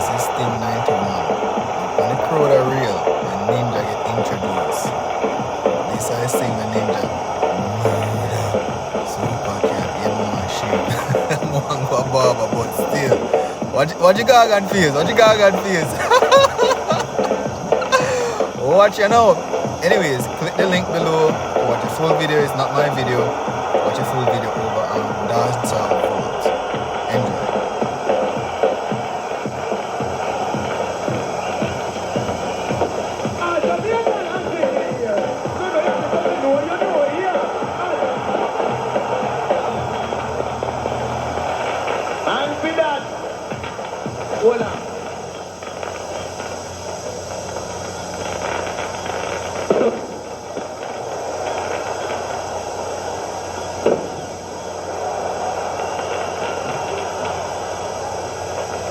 This is Sting 91. When the crowd are real, when Ninja get introduced. This I sing the Ninja. Murder. Super cat, yeah, man, shit. Man, go barber, but still. What you got on face? What you got on face? Watch you know. Anyways, click the link below to watch a full video. It's not my video. Watch a full video over on Dancehall Vault. Enjoy. And with that, hold on.